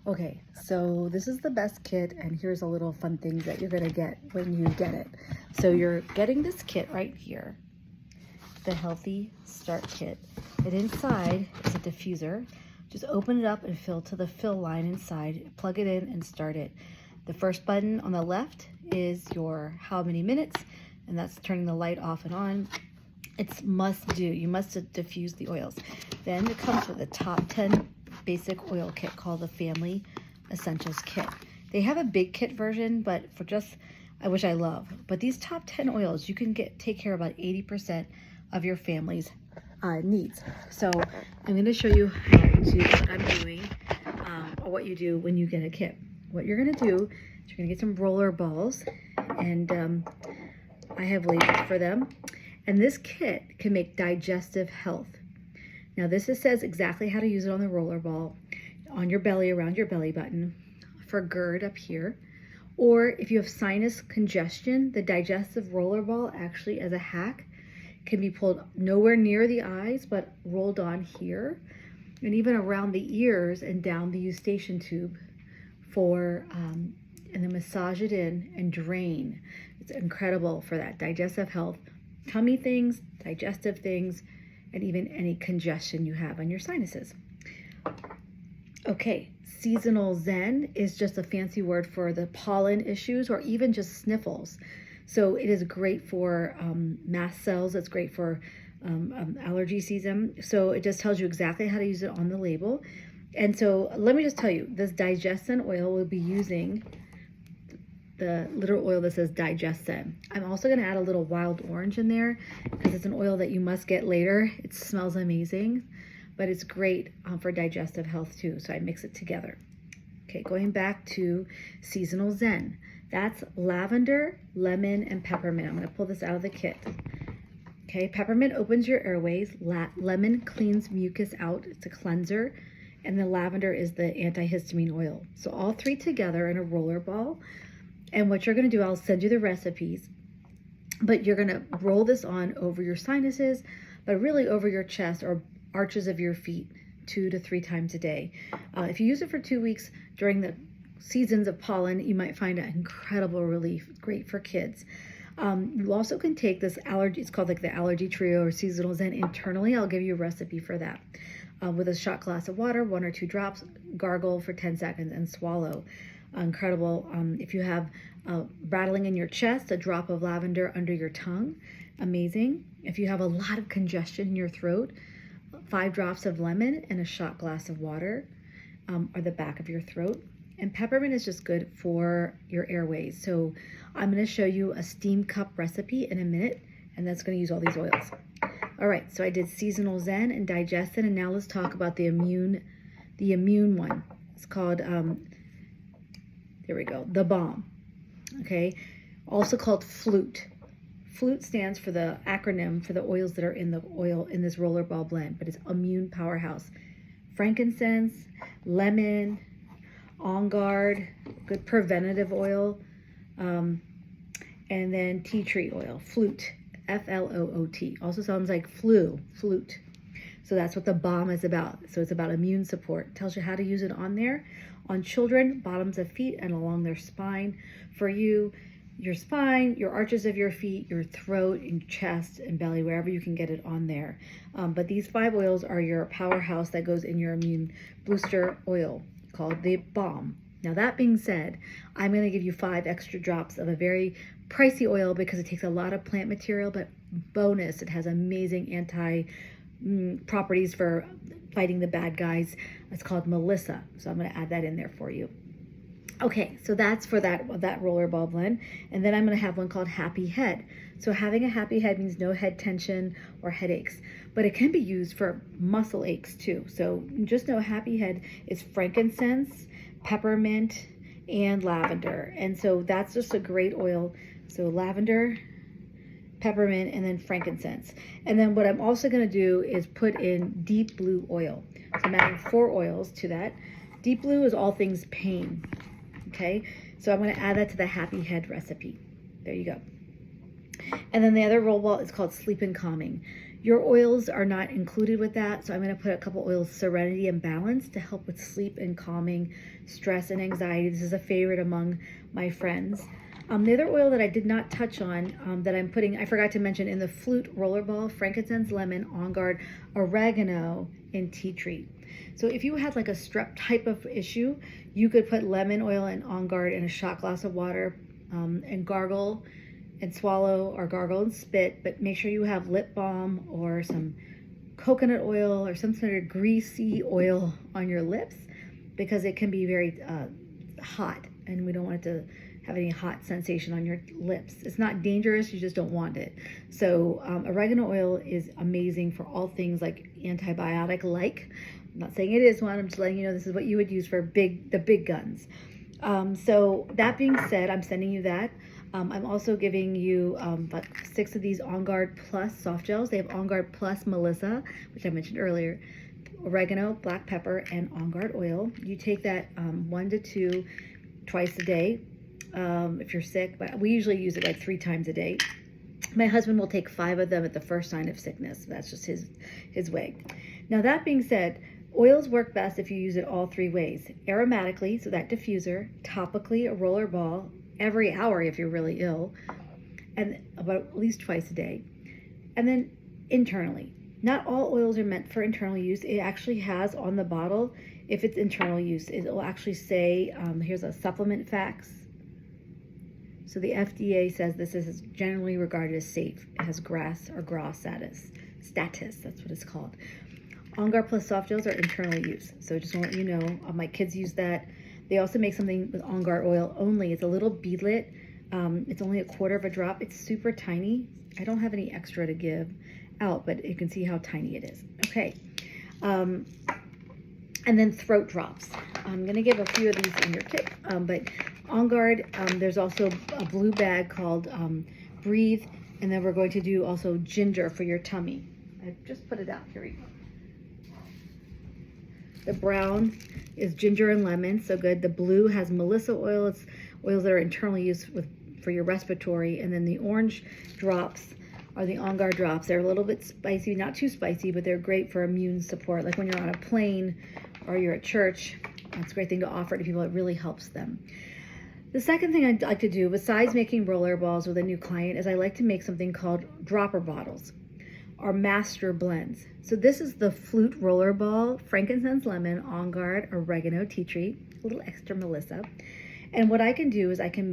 Okay, so this is the best kit, and here's a little fun things that you're gonna get when you get it. So you're getting this kit right here, the Healthy Start Kit. And inside is a diffuser. Just open it up and fill to the fill line inside, plug it in and start it. The first button on the left is your how many minutes, and that's turning the light off and on. It's must do. You must diffuse the oils. Then it comes with a top 10 basic oil kit called the Family Essentials Kit. They have a big kit version, but for just, which I love. But these top 10 oils, you can take care of about 80% of your family's needs. So I'm going to show you how to what I'm doing, or what you do when you get a kit. What you're going to do is you're going to get some roller balls, and I have labels for them. And this kit can make digestive health. Now this says exactly how to use it on the roller ball, on your belly, around your belly button, for GERD up here. Or if you have sinus congestion, the digestive roller ball actually, as a hack, can be pulled nowhere near the eyes, but rolled on here, and even around the ears and down the eustachian tube for, and then massage it in and drain. It's incredible for that digestive health. Tummy things, digestive things, and even any congestion you have on your sinuses. Okay, seasonal zen is just a fancy word for the pollen issues or even just sniffles. So it is great for mast cells. It's great for allergy season. So it just tells you exactly how to use it on the label. And so let me just tell you, this Digestin oil will be using the little oil that says Digestin. I'm also going to add a little wild orange in there because it's an oil that you must get later. It smells amazing, but it's great for digestive health too. So I mix it together. Okay, going back to seasonal zen. That's lavender, lemon, and peppermint. I'm going to pull this out of the kit. Okay, peppermint opens your airways. Lemon cleans mucus out. It's a cleanser. And the lavender is the antihistamine oil. So all three together in a roller ball. And what you're going to do, I'll send you the recipes, but you're going to roll this on over your sinuses, but really over your chest or arches of your feet 2 to 3 times a day. If you use it for 2 weeks during the seasons of pollen, you might find an incredible relief. Great for kids. You also can take this allergy, it's called like the allergy trio or seasonal zen internally. I'll give you a recipe for that. With a shot glass of water, 1 or 2 drops, gargle for 10 seconds and swallow. Incredible. If you have rattling in your chest, a drop of lavender under your tongue, amazing. If you have a lot of congestion in your throat, 5 drops of lemon and a shot glass of water, or the back of your throat. And peppermint is just good for your airways. So I'm going to show you a steam cup recipe in a minute, and that's going to use all these oils. All right, so I did seasonal zen and digestin, and now let's talk about the immune one. It's called there we go, the Balm. Okay, also called Flute. Flute stands for the acronym for the oils that are in the oil in this rollerball blend, but it's immune powerhouse. Frankincense, lemon, On Guard, good preventative oil, and then tea tree oil, Flute, Floot. Also sounds like flute. So that's what the Balm is about. So it's about immune support. It tells you how to use it on there. On children, bottoms of feet and along their spine. For you, your spine, your arches of your feet, your throat and chest and belly, wherever you can get it on there. But these 5 oils are your powerhouse that goes in your immune booster oil called the Balm. Now that being said, I'm going to give you 5 extra drops of a very pricey oil because it takes a lot of plant material, but bonus, it has amazing properties for fighting the bad guys. It's called Melissa, so I'm going to add that in there for you. Okay, so that's for that rollerball blend. And then I'm going to have one called Happy Head. So having a happy head means no head tension or headaches, but it can be used for muscle aches too. So just know Happy Head is frankincense, peppermint, and lavender. And so that's just a great oil. So lavender, peppermint, and then frankincense. And then what I'm also going to do is put in deep blue oil. So I'm adding 4 oils to that. Deep blue is all things pain. Okay, so I'm going to add that to the Happy Head recipe. There you go. And then the other roll ball is called Sleep and Calming. Your oils are not included with that, so I'm going to put a couple oils, Serenity and Balance, to help with sleep and calming stress and anxiety. This is a favorite among my friends. The other oil that I did not touch on that I'm putting, I forgot to mention in the Flute Rollerball, frankincense, lemon, On Guard, oregano, and tea tree. So if you had like a strep type of issue, you could put lemon oil and On Guard in a shot glass of water and gargle and swallow, or gargle and spit, but make sure you have lip balm or some coconut oil or some sort of greasy oil on your lips, because it can be very hot and we don't want it to have any hot sensation on your lips. It's not dangerous, you just don't want it. So oregano oil is amazing for all things like antibiotic-like. I'm not saying it is one, I'm just letting you know this is what you would use for the big guns. So that being said, I'm sending you that. I'm also giving you about 6 of these On Guard Plus soft gels. They have On Guard Plus Melissa, which I mentioned earlier, oregano, black pepper, and On Guard oil. You take that 1 to 2 twice a day if you're sick, but we usually use it like 3 times a day. My husband will take 5 of them at the first sign of sickness. That's just his way. Now that being said, oils work best if you use it all 3 ways. Aromatically, so that diffuser, topically, a roller ball, every hour if you're really ill, and about at least twice a day. And then internally. Not all oils are meant for internal use. It actually has on the bottle, if it's internal use, it will actually say, here's a supplement facts. So the FDA says this is generally regarded as safe. It has GRAS status, that's what it's called. On Guard Plus soft gels are internal use. So just want to let you know, my kids use that. They also make something with On Guard oil only. It's a little beadlet. It's only 1/4 of a drop. It's super tiny. I don't have any extra to give out, but you can see how tiny it is. Okay. And then throat drops. I'm going to give a few of these in your kit, but On Guard, there's also a blue bag called Breathe, and then we're going to do also ginger for your tummy. I just put it out. Here we go. The brown is ginger and lemon, so good. The blue has Melissa oil. It's oils that are internally used for your respiratory. And then the orange drops are the On Guard drops. They're a little bit spicy, not too spicy, but they're great for immune support. Like when you're on a plane or you're at church, that's a great thing to offer to people. It really helps them. The second thing I'd like to do, besides making roller balls with a new client, is I like to make something called dropper bottles, or master blends. So this is the Flute Roller Ball, frankincense, lemon, On Guard, oregano, tea tree, a little extra Melissa. And what I can do is I can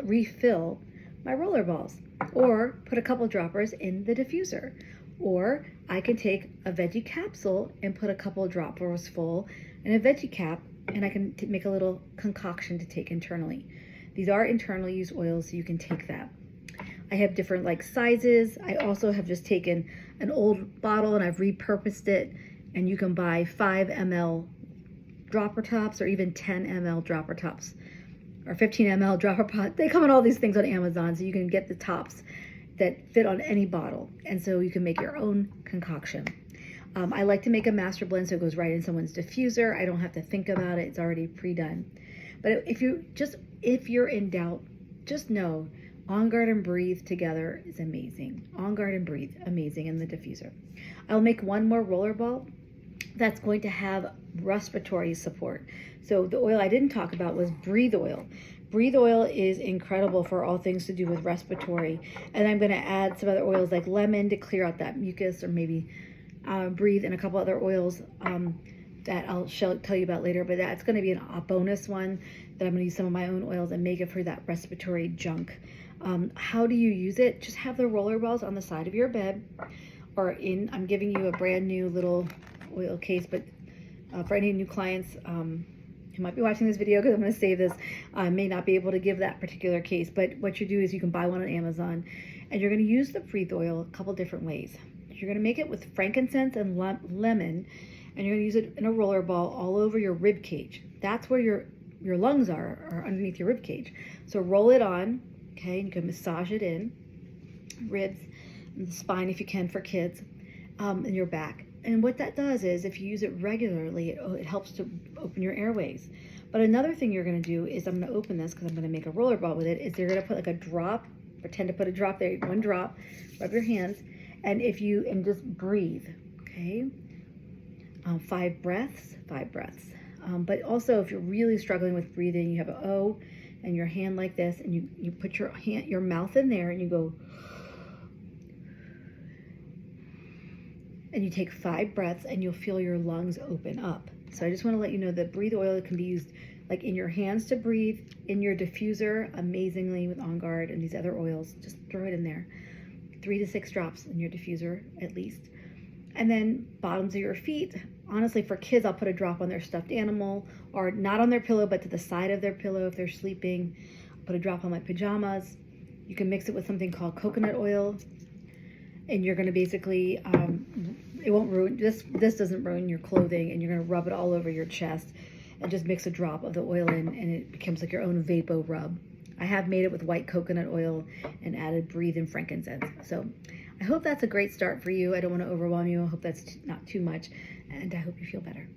refill my roller balls, or put a couple droppers in the diffuser. Or I can take a veggie capsule and put a couple droppers full in a veggie cap, and I can make a little concoction to take internally. These are internal use oils, so you can take that. I have different like sizes. I also have just taken an old bottle and I've repurposed it, and you can buy 5 ml dropper tops, or even 10 ml dropper tops, or 15 ml dropper pot. They come in all these things on Amazon, so you can get the tops that fit on any bottle, and so you can make your own concoction. I like to make a master blend so it goes right in someone's diffuser. I don't have to think about it. It's already pre-done. But if you're in doubt, just know On Guard and Breathe together is amazing. On Guard and Breathe, amazing in the diffuser. I'll make one more roller ball that's going to have respiratory support. So the oil I didn't talk about was Breathe oil. Breathe oil is incredible for all things to do with respiratory. And I'm going to add some other oils like lemon to clear out that mucus, or maybe Breathe, and a couple other oils that I'll tell you about later. But that's going to be a bonus one that I'm going to use some of my own oils and make it for that respiratory junk. How do you use it? Just have the roller balls on the side of your bed, or I'm giving you a brand new little oil case, but for any new clients who might be watching this video, because I'm going to save this, I may not be able to give that particular case, but what you do is you can buy one on Amazon, and you're going to use the Breathe oil a couple different ways. You're going to make it with frankincense and lemon, and you're going to use it in a roller ball all over your rib cage. That's where your lungs are underneath your rib cage. So roll it on, okay, and you can massage it in, ribs, and the spine if you can for kids, and your back. And what that does is, if you use it regularly, it helps to open your airways. But another thing you're going to do is, I'm going to open this because I'm going to make a roller ball with it, is you're going to put like a drop, pretend to put a drop there, 1 drop, rub your hands, And just breathe, okay? 5 breaths, 5 breaths. But also if you're really struggling with breathing, you have an O and your hand like this, and you put your mouth in there and you go, and you take 5 breaths and you'll feel your lungs open up. So I just want to let you know that Breathe oil can be used like in your hands to breathe, in your diffuser, amazingly with On Guard and these other oils. Just throw it in there. 3 to 6 drops in your diffuser at least. And then bottoms of your feet. Honestly, for kids, I'll put a drop on their stuffed animal, or not on their pillow, but to the side of their pillow if they're sleeping. I'll put a drop on my pajamas. You can mix it with something called coconut oil, and you're going to basically, it won't ruin, this doesn't ruin your clothing, and you're going to rub it all over your chest and just mix a drop of the oil in, and it becomes like your own Vapo rub. I have made it with white coconut oil and added Breathe and frankincense. So I hope that's a great start for you. I don't want to overwhelm you. I hope that's not too much, and I hope you feel better.